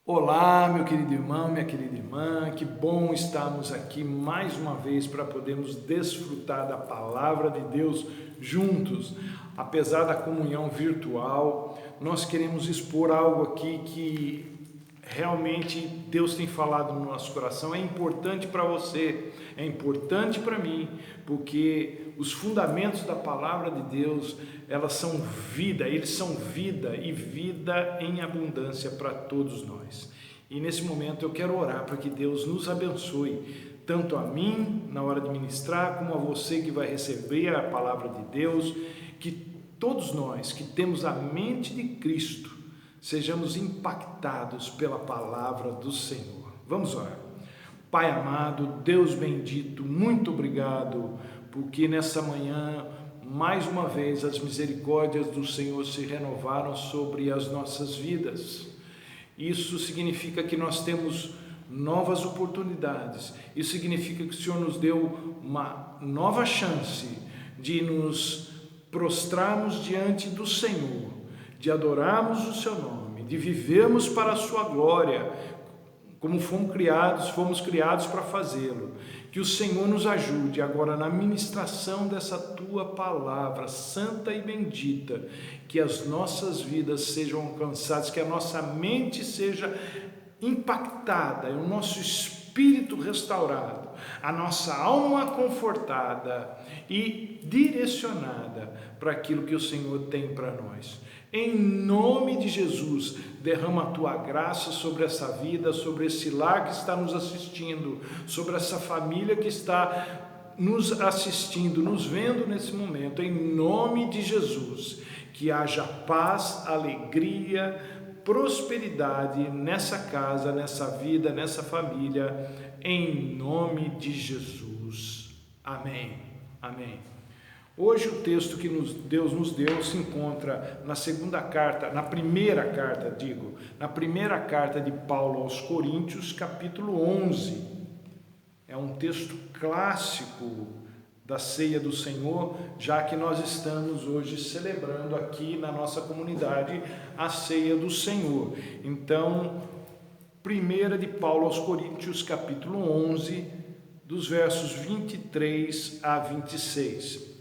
Olá, meu querido irmão, minha querida irmã, que bom estarmos aqui mais uma vez para podermos desfrutar da palavra de Deus juntos. Apesar da comunhão virtual, nós queremos expor algo aqui que realmente Deus tem falado no nosso coração. É importante para você, é importante para mim, porque os fundamentos da palavra de Deus, elas são vida, eles são vida e vida em abundância para todos nós. E nesse momento eu quero orar para que Deus nos abençoe, tanto a mim na hora de ministrar, como a você que vai receber a palavra de Deus, que todos nós que temos a mente de Cristo sejamos impactados pela palavra do Senhor. Vamos orar. Pai amado, Deus bendito, muito obrigado, porque nessa manhã, mais uma vez, as misericórdias do Senhor se renovaram sobre as nossas vidas. Isso significa que nós temos novas oportunidades. Isso significa que o Senhor nos deu uma nova chance de nos prostrarmos diante do Senhor, de adorarmos o seu nome, de vivermos para a sua glória, como fomos criados para fazê-lo. Que o Senhor nos ajude agora na ministração dessa tua palavra santa e bendita, que as nossas vidas sejam alcançadas, que a nossa mente seja impactada, o nosso espírito restaurado, a nossa alma confortada e direcionada para aquilo que o Senhor tem para nós. Em nome de Jesus, derrama a tua graça sobre essa vida, sobre esse lar que está nos assistindo, sobre essa família que está nos assistindo, nos vendo nesse momento. Em nome de Jesus, que haja paz, alegria, prosperidade nessa casa, nessa vida, nessa família, em nome de Jesus. Amém. Amém. Hoje o texto que Deus nos deu se encontra na primeira carta de Paulo aos Coríntios, capítulo 11. É um texto clássico da ceia do Senhor, já que nós estamos hoje celebrando aqui na nossa comunidade a ceia do Senhor. Então, primeira de Paulo aos Coríntios, capítulo 11, dos versos 23 a 26.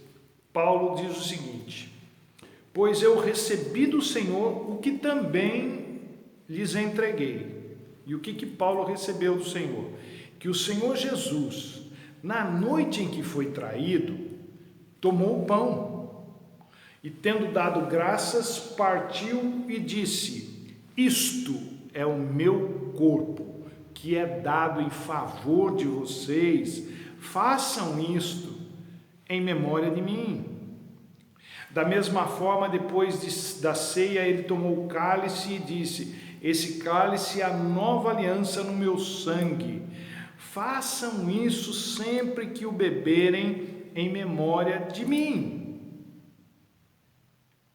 Paulo diz o seguinte: pois eu recebi do Senhor o que também lhes entreguei. E o que Paulo recebeu do Senhor? Que o Senhor Jesus, na noite em que foi traído, tomou o pão e, tendo dado graças, partiu e disse: isto é o meu corpo, que é dado em favor de vocês, façam isto em memória de mim. Da mesma forma, depois da ceia, ele tomou o cálice e disse: esse cálice é a nova aliança no meu sangue. Façam isso sempre que o beberem em memória de mim.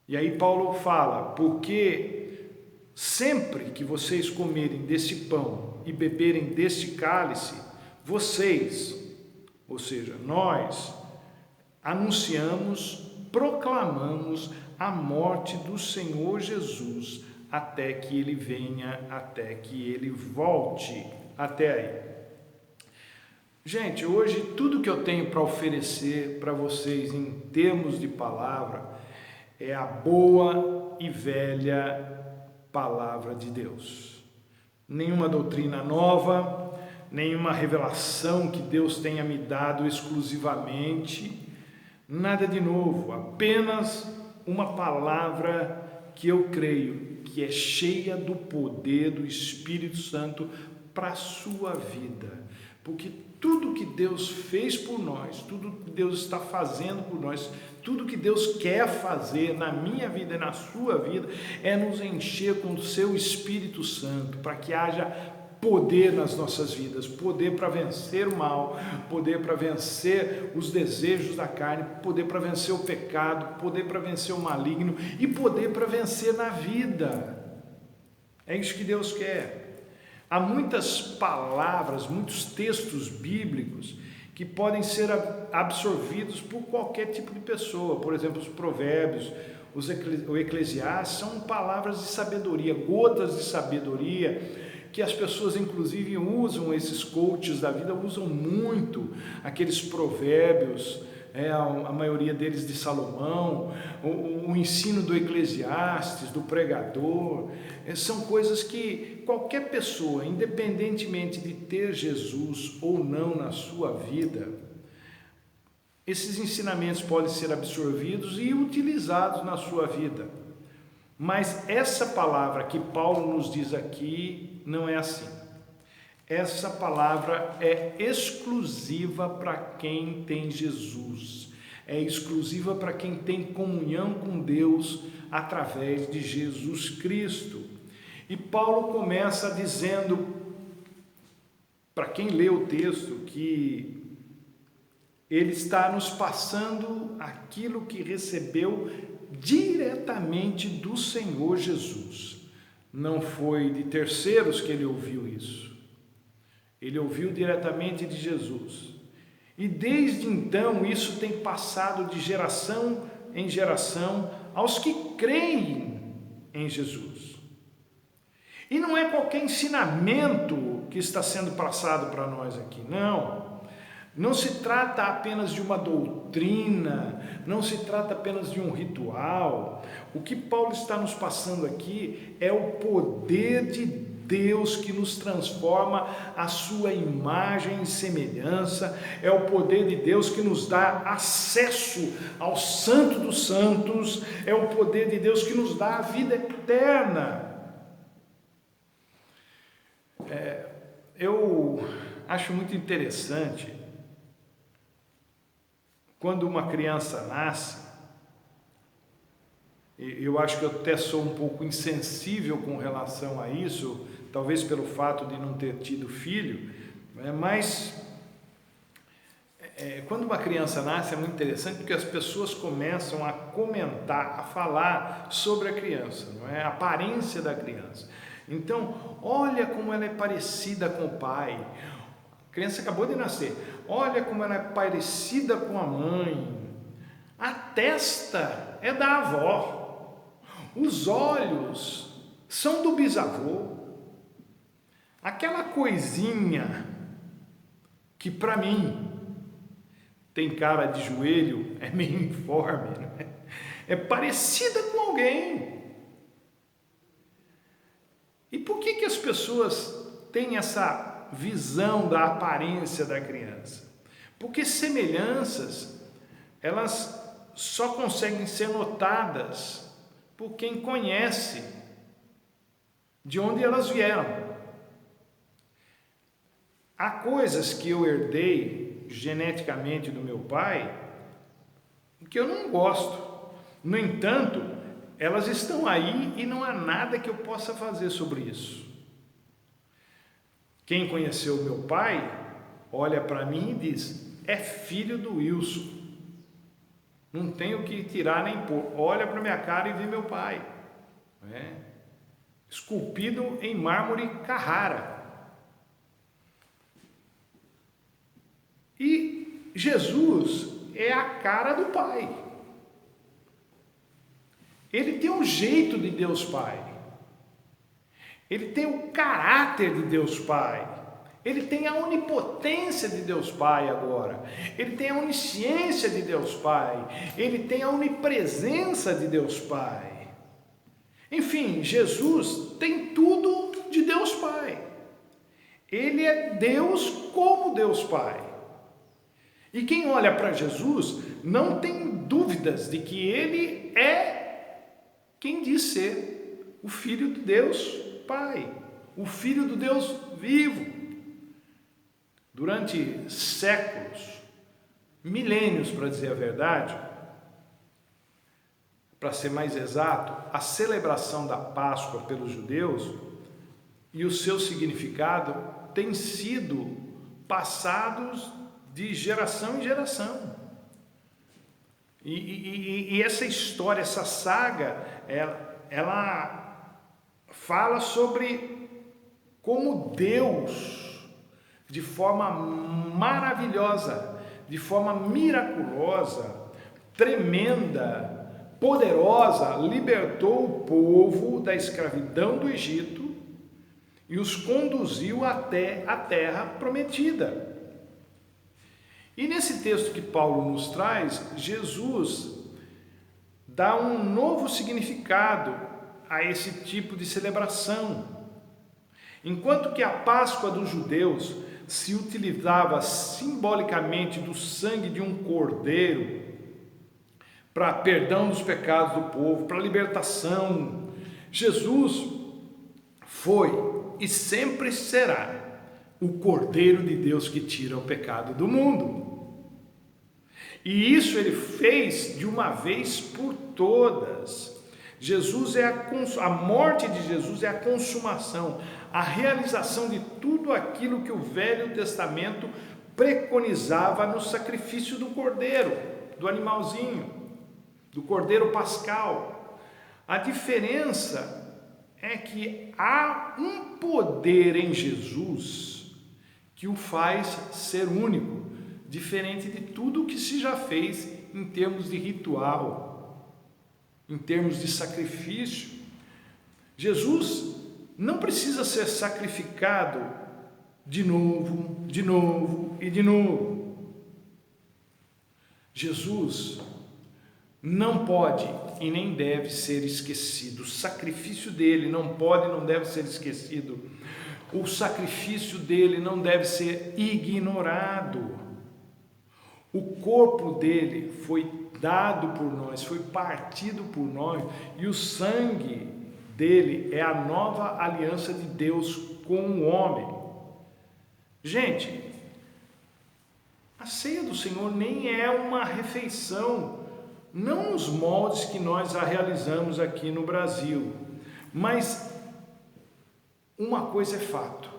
E aí Paulo fala: porque sempre que vocês comerem desse pão e beberem deste cálice, vocês, ou seja, nós, anunciamos, proclamamos a morte do Senhor Jesus até que ele venha, até que ele volte. Até aí. Gente, hoje tudo que eu tenho para oferecer para vocês em termos de palavra é a boa e velha palavra de Deus. Nenhuma doutrina nova, nenhuma revelação que Deus tenha me dado exclusivamente, nada de novo, apenas uma palavra que eu creio que é cheia do poder do Espírito Santo para a sua vida, porque tudo que Deus fez por nós, tudo que Deus está fazendo por nós, tudo que Deus quer fazer na minha vida e na sua vida é nos encher com o seu Espírito Santo, para que haja poder nas nossas vidas, poder para vencer o mal, poder para vencer os desejos da carne, poder para vencer o pecado, poder para vencer o maligno e poder para vencer na vida. É isso que Deus quer. Há muitas palavras, muitos textos bíblicos que podem ser absorvidos por qualquer tipo de pessoa. Por exemplo, os provérbios, o Eclesiastes são palavras de sabedoria, gotas de sabedoria porque as pessoas inclusive usam, esses coaches da vida usam muito aqueles provérbios, a maioria deles de Salomão, o ensino do Eclesiastes, do pregador, são coisas que qualquer pessoa, independentemente de ter Jesus ou não na sua vida, esses ensinamentos podem ser absorvidos e utilizados na sua vida. Mas essa palavra que Paulo nos diz aqui não é assim. Essa palavra é exclusiva para quem tem Jesus, é exclusiva para quem tem comunhão com Deus através de Jesus Cristo. E Paulo começa dizendo, para quem lê o texto, que ele está nos passando aquilo que recebeu diretamente do Senhor Jesus. Não foi de terceiros que ele ouviu isso. Ele ouviu diretamente de Jesus. E desde então isso tem passado de geração em geração aos que creem em Jesus. E não é qualquer ensinamento que está sendo passado para nós aqui, não. Não se trata apenas de uma doutrina, não se trata apenas de um ritual. O que Paulo está nos passando aqui é o poder de Deus que nos transforma à sua imagem e semelhança, é o poder de Deus que nos dá acesso ao Santo dos Santos, é o poder de Deus que nos dá a vida eterna. Eu acho muito interessante quando uma criança nasce. Eu acho que eu até sou um pouco insensível com relação a isso, talvez pelo fato de não ter tido filho, mas quando uma criança nasce é muito interessante porque as pessoas começam a comentar, a falar sobre a criança, não é? A aparência da criança. Então, olha como ela é parecida com o pai. A criança acabou de nascer. Olha como ela é parecida com a mãe. A testa é da avó. Os olhos são do bisavô. Aquela coisinha que para mim tem cara de joelho, é meio informe, né? É parecida com alguém. E por que as pessoas têm essa visão da aparência da criança? Porque semelhanças, elas só conseguem ser notadas por quem conhece de onde elas vieram. Há coisas que eu herdei geneticamente do meu pai que eu não gosto. No entanto, elas estão aí e não há nada que eu possa fazer sobre isso. Quem conheceu meu pai, olha para mim e diz, é filho do Wilson. Não tenho que tirar nem pôr. Olha para minha cara e vê meu pai. Esculpido em mármore Carrara. E Jesus é a cara do Pai. Ele tem o jeito de Deus Pai. Ele tem o caráter de Deus Pai. Ele tem a onipotência de Deus Pai agora. Ele tem a onisciência de Deus Pai. Ele tem a onipresença de Deus Pai. Enfim, Jesus tem tudo de Deus Pai. Ele é Deus como Deus Pai. E quem olha para Jesus não tem dúvidas de que ele é quem diz ser o Filho de Deus Pai, o Filho do Deus vivo. Durante séculos, milênios para dizer a verdade, para ser mais exato, a celebração da Páscoa pelos judeus e o seu significado tem sido passados de geração em geração. E essa história, essa saga, ela fala sobre como Deus, de forma maravilhosa, de forma miraculosa, tremenda, poderosa, libertou o povo da escravidão do Egito e os conduziu até a terra prometida. E nesse texto que Paulo nos traz, Jesus dá um novo significado a esse tipo de celebração. Enquanto que a Páscoa dos judeus se utilizava simbolicamente do sangue de um cordeiro para perdão dos pecados do povo, para libertação, Jesus foi e sempre será o Cordeiro de Deus que tira o pecado do mundo. E isso ele fez de uma vez por todas. Jesus é a morte de Jesus é a consumação, a realização de tudo aquilo que o Velho Testamento preconizava no sacrifício do cordeiro, do animalzinho, do cordeiro pascal. A diferença é que há um poder em Jesus que o faz ser único, diferente de tudo o que se já fez em termos de ritual, em termos de sacrifício. Jesus não precisa ser sacrificado de novo e de novo. Jesus não pode e nem deve ser esquecido. O sacrifício dele não pode e não deve ser esquecido. O sacrifício dele não deve ser ignorado. O corpo dele foi dado por nós, foi partido por nós, e o sangue dele é a nova aliança de Deus com o homem. Gente, a ceia do Senhor nem é uma refeição, não nos moldes que nós a realizamos aqui no Brasil, mas uma coisa é fato: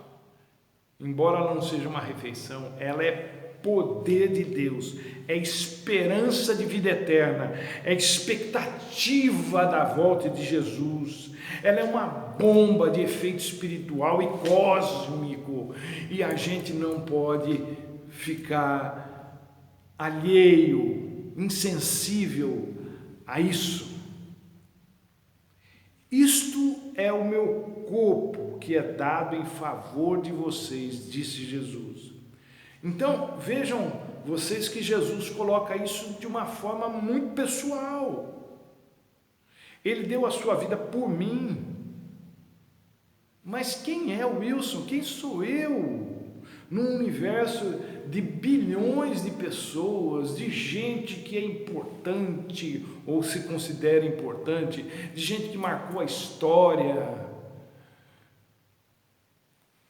embora ela não seja uma refeição, ela é poder de Deus, é esperança de vida eterna, é expectativa da volta de Jesus. Ela é uma bomba de efeito espiritual e cósmico, e a gente não pode ficar alheio, insensível a isso. Isto é o meu corpo que é dado em favor de vocês, disse Jesus. Então, vejam vocês que Jesus coloca isso de uma forma muito pessoal. Ele deu a sua vida por mim. Mas quem é o Wilson? Quem sou eu? Num universo de bilhões de pessoas, de gente que é importante ou se considera importante, de gente que marcou a história.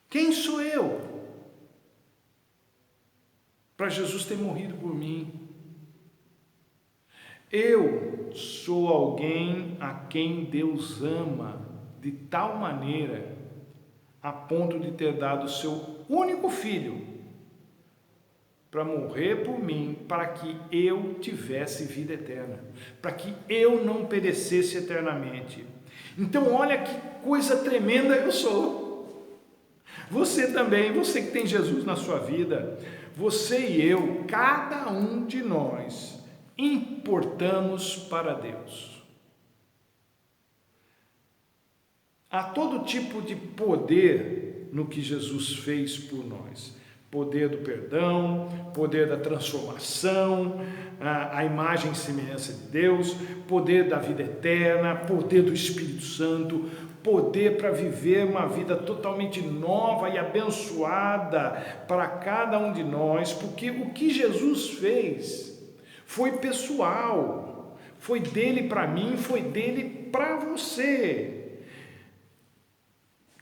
Quem sou eu para Jesus ter morrido por mim? Eu sou alguém a quem Deus ama de tal maneira a ponto de ter dado o seu único filho para morrer por mim, para que eu tivesse vida eterna, para que eu não perecesse eternamente. Então olha que coisa tremenda eu sou. Você também, você que tem Jesus na sua vida, você e eu, cada um de nós, importamos para Deus. Há todo tipo de poder no que Jesus fez por nós. Poder do perdão, poder da transformação, a imagem e semelhança de Deus, poder da vida eterna, poder do Espírito Santo, poder para viver uma vida totalmente nova e abençoada para cada um de nós, porque o que Jesus fez foi pessoal, foi dele para mim, foi dele para você.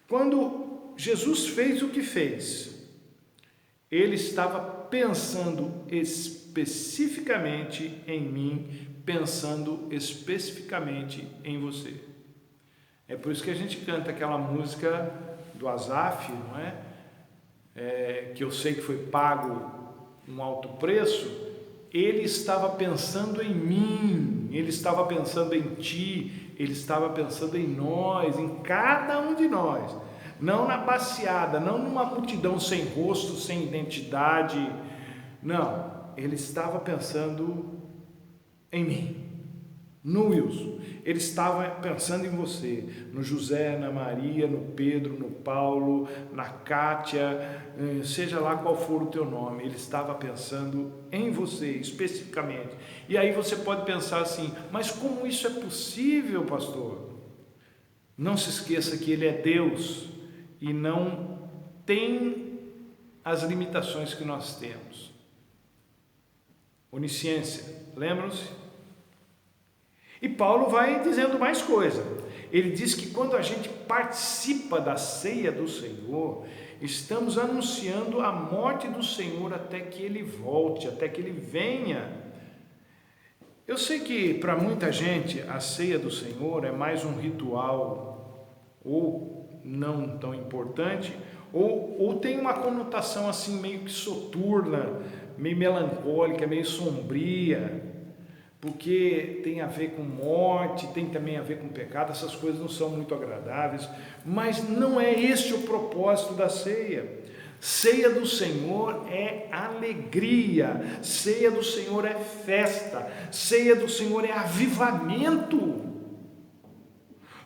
Quando Jesus fez o que fez, ele estava pensando especificamente em mim, pensando especificamente em você. É por isso que a gente canta aquela música do Asaf, não é? Que eu sei que foi pago um alto preço. Ele estava pensando em mim, ele estava pensando em ti, ele estava pensando em nós, em cada um de nós. Não na baseada, não numa multidão sem rosto, sem identidade. Não, ele estava pensando em mim, no Wilson, ele estava pensando em você, no José, na Maria, no Pedro, no Paulo, na Kátia, seja lá qual for o teu nome, ele estava pensando em você especificamente. E aí você pode pensar assim, mas como isso é possível, pastor? Não se esqueça que ele é Deus e não tem as limitações que nós temos. Onisciência, lembram-se? E Paulo vai dizendo mais coisa. Ele diz que quando a gente participa da ceia do Senhor, estamos anunciando a morte do Senhor até que Ele volte, até que Ele venha. Eu sei que para muita gente a ceia do Senhor é mais um ritual, ou não tão importante, ou tem uma conotação assim meio que soturna, meio melancólica, meio sombria, porque tem a ver com morte, tem também a ver com pecado, essas coisas não são muito agradáveis, mas não é este o propósito da ceia. Ceia do Senhor é alegria, ceia do Senhor é festa, ceia do Senhor é avivamento.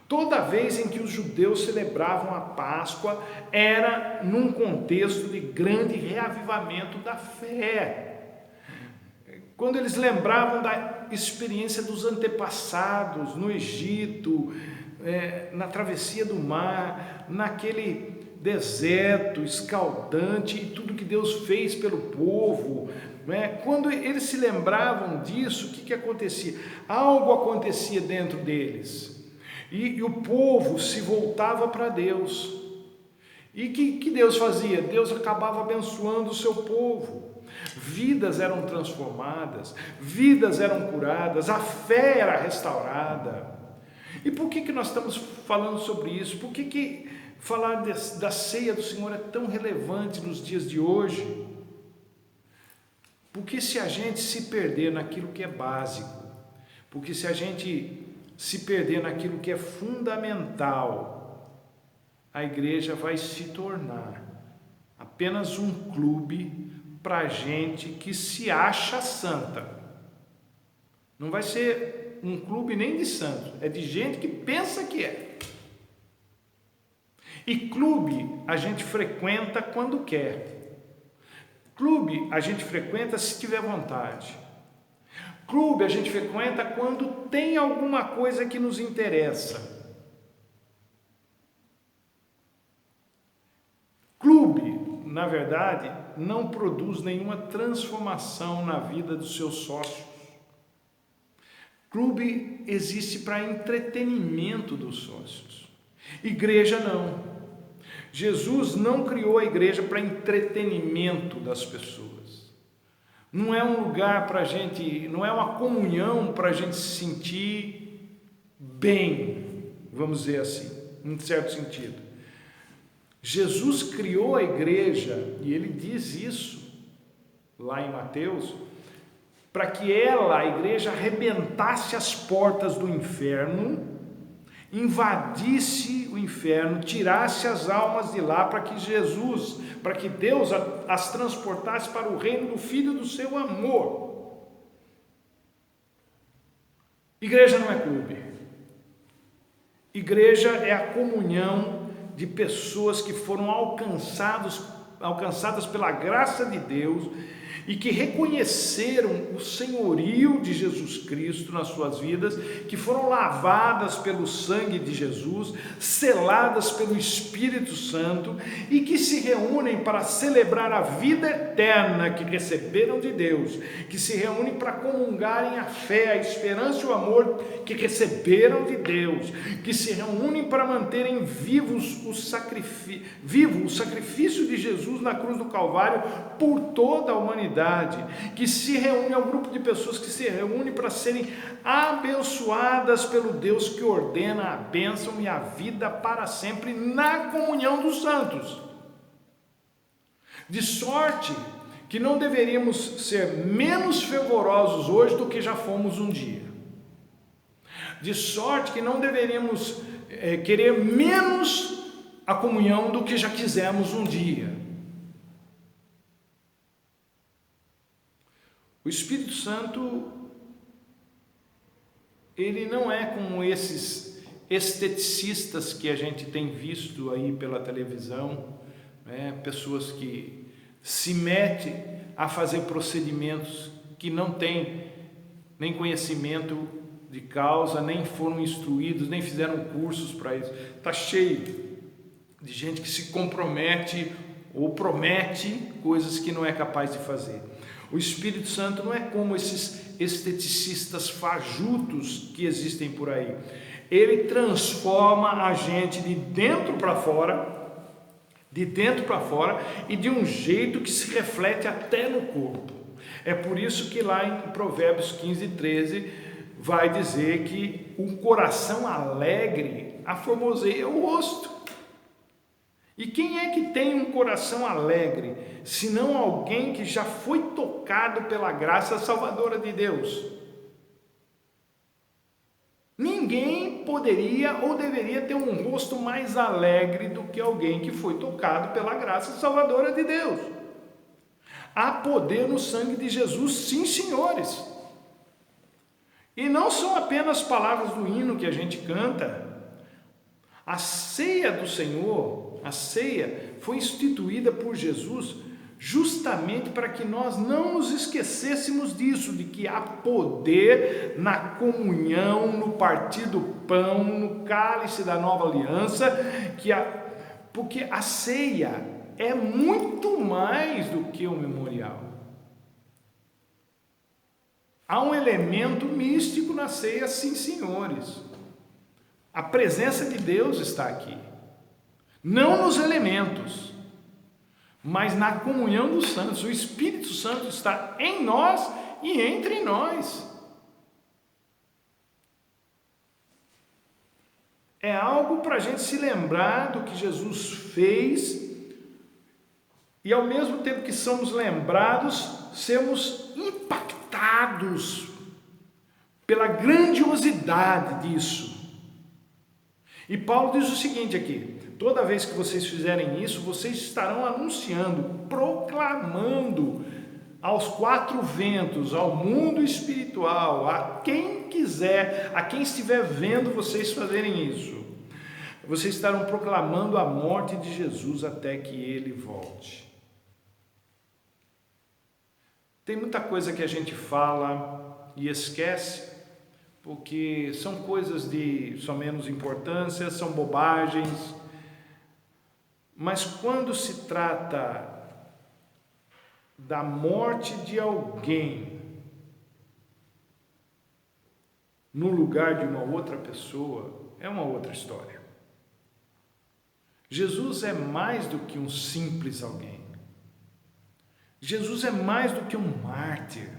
Toda vez em que os judeus celebravam a Páscoa, era num contexto de grande reavivamento da fé. Quando eles lembravam da experiência dos antepassados no Egito, na travessia do mar, naquele deserto escaldante e tudo que Deus fez pelo povo, quando eles se lembravam disso, o que acontecia? Algo acontecia dentro deles e o povo se voltava para Deus. E que Deus fazia? Deus acabava abençoando o seu povo. Vidas eram transformadas, vidas eram curadas, a fé era restaurada. E por que nós estamos falando sobre isso? Por que falar da ceia do Senhor é tão relevante nos dias de hoje? Porque se a gente se perder naquilo que é básico, porque se a gente se perder naquilo que é fundamental, a igreja vai se tornar apenas um clube para gente que se acha santa. Não vai ser um clube nem de santos, é de gente que pensa que é. E clube a gente frequenta quando quer. Clube a gente frequenta se tiver vontade. Clube a gente frequenta quando tem alguma coisa que nos interessa. Clube, na verdade, não produz nenhuma transformação na vida dos seus sócios. Clube existe para entretenimento dos sócios. Igreja não. Jesus não criou a igreja para entretenimento das pessoas. Não é um lugar para a gente, não é uma comunhão para a gente se sentir bem, vamos dizer assim, em certo sentido. Jesus criou a igreja, e ele diz isso lá em Mateus, para que ela, a igreja, arrebentasse as portas do inferno, invadisse o inferno, tirasse as almas de lá, para que Deus as transportasse para o reino do Filho do seu amor. Igreja não é clube. Igreja é a comunhão de pessoas que foram alcançadas pela graça de Deus e que reconheceram o senhorio de Jesus Cristo nas suas vidas, que foram lavadas pelo sangue de Jesus, seladas pelo Espírito Santo e que se reúnem para celebrar a vida eterna que receberam de Deus, que se reúnem para comungarem a fé, a esperança e o amor que receberam de Deus, que se reúnem para manterem vivo o sacrifício de Jesus na cruz do Calvário por toda a humanidade, que se reúne ao grupo de pessoas que se reúne para serem abençoadas pelo Deus que ordena a bênção e a vida para sempre na comunhão dos santos. De sorte que não deveríamos ser menos fervorosos hoje do que já fomos um dia. De sorte que não deveríamos querer menos a comunhão do que já quisemos um dia. O Espírito Santo ele não é como esses esteticistas que a gente tem visto aí pela televisão, né? Pessoas que se metem a fazer procedimentos que não têm nem conhecimento de causa, nem foram instruídos, nem fizeram cursos para isso. Está cheio de gente que se compromete ou promete coisas que não é capaz de fazer. O Espírito Santo não é como esses esteticistas fajutos que existem por aí. Ele transforma a gente de dentro para fora, e de um jeito que se reflete até no corpo. É por isso que lá em Provérbios 15:13 vai dizer que um coração alegre aformoseia o rosto. E quem é que tem um coração alegre, senão alguém que já foi tocado pela graça salvadora de Deus? Ninguém poderia ou deveria ter um rosto mais alegre do que alguém que foi tocado pela graça salvadora de Deus. Há poder no sangue de Jesus, sim, senhores. E não são apenas palavras do hino que a gente canta. A ceia do Senhor, a ceia, foi instituída por Jesus justamente para que nós não nos esquecêssemos disso, de que há poder na comunhão, no partir do pão, no cálice da nova aliança, porque a ceia é muito mais do que um memorial. Há um elemento místico na ceia, sim, senhores. A presença de Deus está aqui. Não nos elementos, mas na comunhão dos santos. O Espírito Santo está em nós e entre nós. É algo para a gente se lembrar do que Jesus fez e, ao mesmo tempo que somos lembrados, sermos impactados pela grandiosidade disso. E Paulo diz o seguinte aqui: toda vez que vocês fizerem isso, vocês estarão anunciando, proclamando aos quatro ventos, ao mundo espiritual, a quem quiser, a quem estiver vendo vocês fazerem isso. Vocês estarão proclamando a morte de Jesus até que ele volte. Tem muita coisa que a gente fala e esquece, porque são coisas de só menos importância, são bobagens. Mas quando se trata da morte de alguém no lugar de uma outra pessoa, é uma outra história. Jesus é mais do que um simples alguém. Jesus é mais do que um mártir,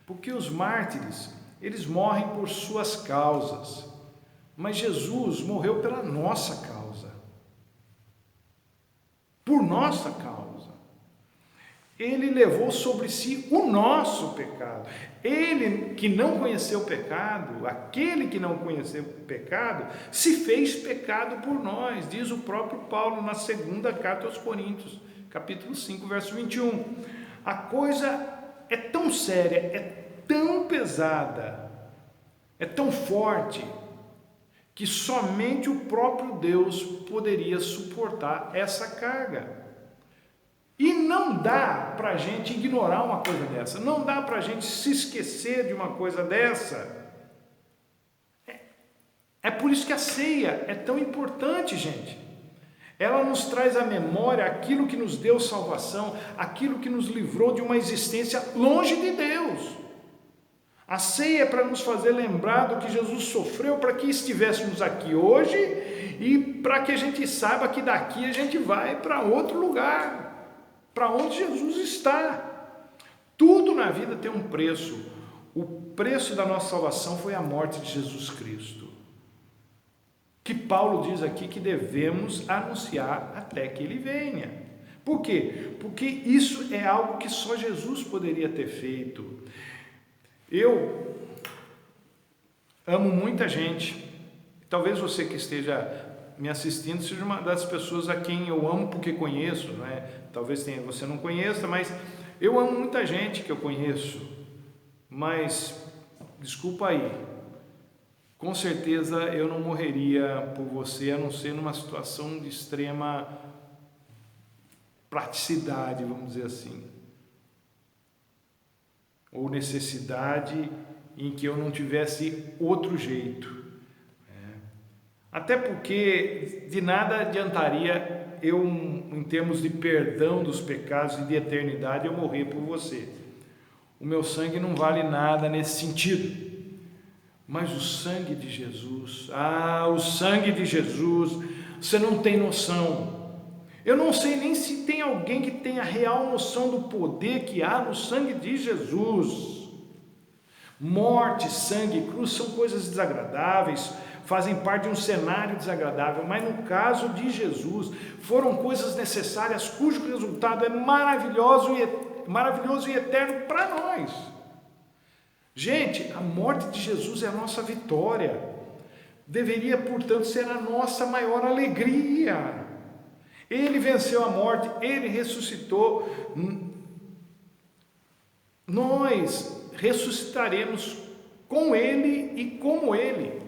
porque os mártires, eles morrem por suas causas, mas Jesus morreu pela nossa causa, por nossa causa. Ele levou sobre si o nosso pecado. Ele que não conheceu o pecado, aquele que não conheceu o pecado, se fez pecado por nós, diz o próprio Paulo na segunda carta aos Coríntios, capítulo 5, verso 21. A coisa é tão séria, é tão pesada, é tão forte, que somente o próprio Deus poderia suportar essa carga. E não dá para a gente ignorar uma coisa dessa, não dá para a gente se esquecer de uma coisa dessa. É por isso que a ceia é tão importante, gente. Ela nos traz à memória aquilo que nos deu salvação, aquilo que nos livrou de uma existência longe de Deus. A ceia é para nos fazer lembrar do que Jesus sofreu para que estivéssemos aqui hoje e para que a gente saiba que daqui a gente vai para outro lugar, para onde Jesus está. Tudo na vida tem um preço. O preço da nossa salvação foi a morte de Jesus Cristo, que Paulo diz aqui que devemos anunciar até que ele venha. Por quê? Porque isso é algo que só Jesus poderia ter feito. Eu amo muita gente. Talvez você que esteja me assistindo seja uma das pessoas a quem eu amo porque conheço, né? Talvez você não conheça, mas eu amo muita gente que eu conheço. Mas, desculpa aí, com certeza eu não morreria por você, a não ser numa situação de extrema praticidade, vamos dizer assim, ou necessidade em que eu não tivesse outro jeito. Até porque de nada adiantaria eu, em termos de perdão dos pecados e de eternidade, eu morrer por você. O meu sangue não vale nada nesse sentido. Mas o sangue de Jesus, o sangue de Jesus, você não tem noção. Eu não sei nem se tem alguém que tenha real noção do poder que há no sangue de Jesus. Morte, sangue, cruz são coisas desagradáveis, fazem parte de um cenário desagradável, mas no caso de Jesus, foram coisas necessárias cujo resultado é maravilhoso e eterno para nós. Gente, a morte de Jesus é a nossa vitória, deveria, portanto, ser a nossa maior alegria. Ele venceu a morte, ele ressuscitou, nós ressuscitaremos com ele e como ele.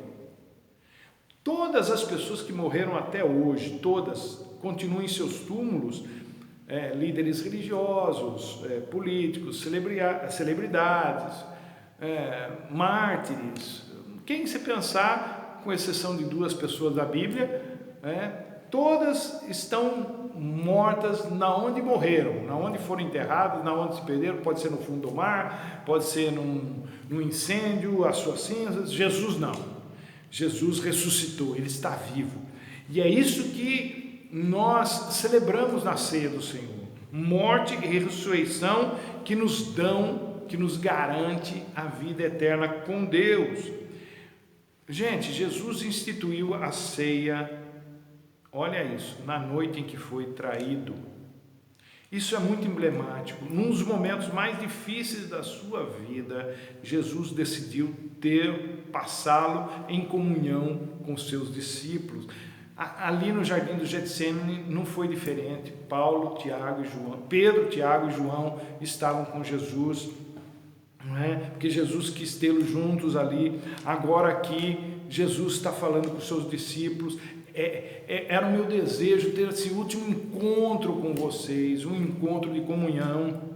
Todas as pessoas que morreram até hoje, todas, continuam em seus túmulos, líderes religiosos, políticos, celebridades, mártires, quem se pensar, com exceção de 2 pessoas da Bíblia, todas estão mortas na onde morreram, na onde foram enterradas, na onde se perderam, pode ser no fundo do mar, pode ser num incêndio, as suas cinzas. Jesus não. Jesus ressuscitou, Ele está vivo. E é isso que nós celebramos na ceia do Senhor. Morte e ressurreição que nos garante a vida eterna com Deus. Gente, Jesus instituiu a ceia, olha isso, na noite em que foi traído. Isso é muito emblemático. Num dos momentos mais difíceis da sua vida, Jesus decidiu passá-lo em comunhão com seus discípulos. Ali no jardim do Getsemane não foi diferente. Pedro, Tiago e João estavam com Jesus, porque Jesus quis tê-los juntos ali. Agora aqui, Jesus está falando com os seus discípulos. Era o meu desejo ter esse último encontro com vocês, um encontro de comunhão.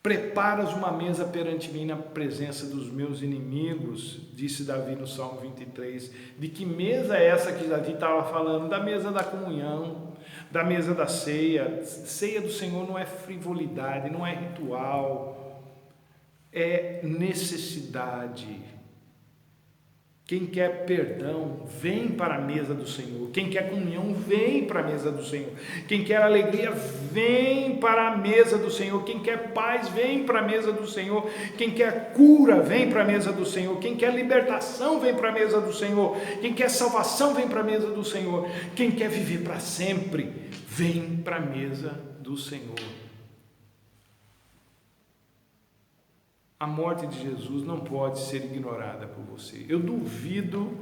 Preparas uma mesa perante mim na presença dos meus inimigos, disse Davi no Salmo 23. De que mesa é essa que Davi estava falando? Da mesa da comunhão, da mesa da ceia. Ceia do Senhor não é frivolidade, não é ritual, é necessidade. Quem quer perdão, vem para a mesa do Senhor. Quem quer comunhão, vem para a mesa do Senhor. Quem quer alegria, vem para a mesa do Senhor. Quem quer paz, vem para a mesa do Senhor. Quem quer cura, vem para a mesa do Senhor. Quem quer libertação, vem para a mesa do Senhor. Quem quer salvação, vem para a mesa do Senhor. Quem quer viver para sempre, vem para a mesa do Senhor. A morte de Jesus não pode ser ignorada por você. Eu duvido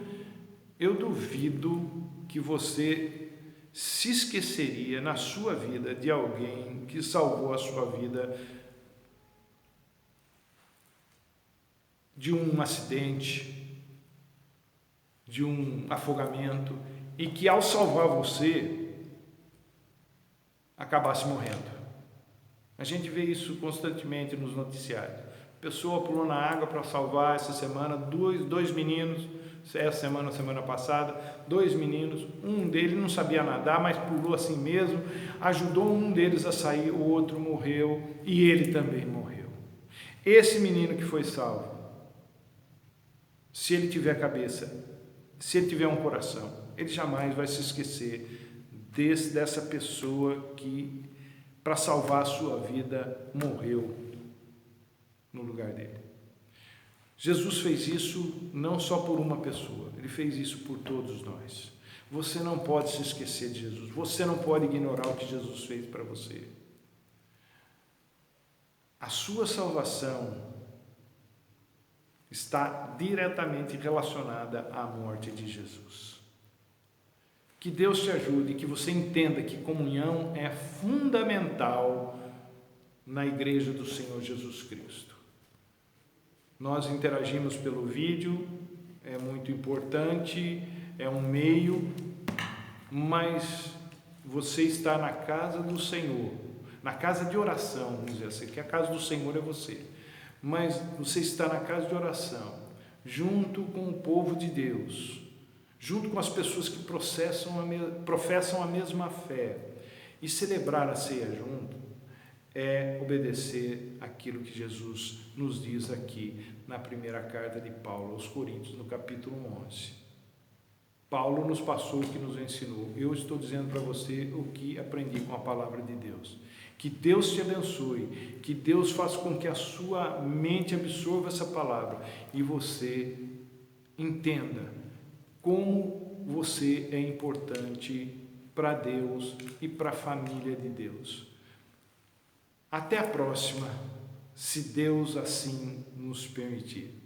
que você se esqueceria na sua vida de alguém que salvou a sua vida de um acidente, de um afogamento, e que ao salvar você, acabasse morrendo. A gente vê isso constantemente nos noticiários. Pessoa pulou na água para salvar essa semana dois meninos, essa semana passada, 2 meninos, um deles não sabia nadar, mas pulou assim mesmo, ajudou um deles a sair, o outro morreu e ele também morreu. Esse menino que foi salvo, se ele tiver cabeça, se ele tiver um coração, ele jamais vai se esquecer dessa pessoa que, para salvar a sua vida, morreu no lugar dele. Jesus fez isso não só por uma pessoa, ele fez isso por todos nós. Você não pode se esquecer de Jesus, você não pode ignorar o que Jesus fez para você. A sua salvação está diretamente relacionada à morte de Jesus. Que Deus te ajude, que você entenda que comunhão é fundamental na igreja do Senhor Jesus Cristo. Nós interagimos pelo vídeo, é muito importante, é um meio, mas você está na casa do Senhor, na casa de oração, vamos dizer assim, que a casa do Senhor é você, mas você está na casa de oração, junto com o povo de Deus, junto com as pessoas que professam a mesma fé, e celebrar a ceia junto é obedecer aquilo que Jesus nos diz aqui na primeira carta de Paulo aos Coríntios, no capítulo 11. Paulo nos passou o que nos ensinou. Eu estou dizendo para você o que aprendi com a palavra de Deus. Que Deus te abençoe, que Deus faça com que a sua mente absorva essa palavra e você entenda como você é importante para Deus e para a família de Deus. Até a próxima, se Deus assim nos permitir.